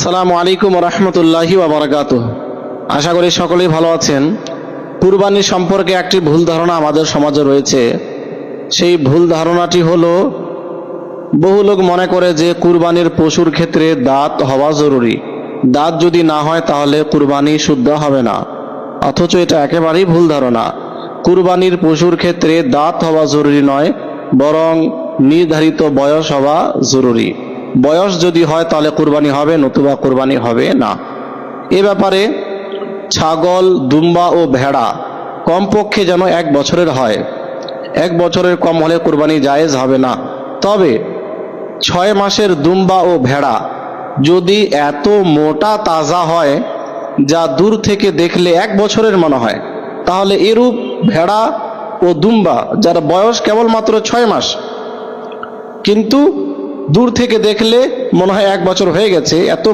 আসসালামু আলাইকুম ওয়া রাহমাতুল্লাহি ওয়া বারাকাতুহু। আশা করি সকলেই ভালো আছেন। কুরবানি সম্পর্কে একটি ভুল ধারণা আমাদের সমাজে রয়েছে। সেই ভুল ধারণাটি হলো, বহু লোক মনে করে যে কুরবানির পশুর ক্ষেত্রে দাঁত হওয়া জরুরি, দাঁত যদি না হয় তাহলে কুরবানি শুদ্ধ হবে না। অথচ এটা একেবারেই ভুল ধারণা। কুরবানির পশুর ক্ষেত্রে দাঁত হওয়া জরুরি নয়, বরং নির্ধারিত বয়স হওয়া জরুরি। বয়স যদি হয় তাহলে কুরবানি হবে, নতুবা কুরবানি হবে না। এ ব্যাপারে ছাগল, দুম্বা ও ভেড়া কমপক্ষে যেন 1 বছরের হয়। 1 বছরের কম হলে কুরবানি জায়েজ হবে না। তবে 6 মাসের দুম্বা ও ভেড়া যদি এত মোটা তাজা হয় যা দূর থেকে দেখলে 1 বছরের মনে হয়, তাহলে এরূপ ভেড়া ও দুম্বা যার বয়স কেবলমাত্র 6 মাস, কিন্তু দূর থেকে দেখলে মনে হয় 1 বছর হয়ে গেছে, এত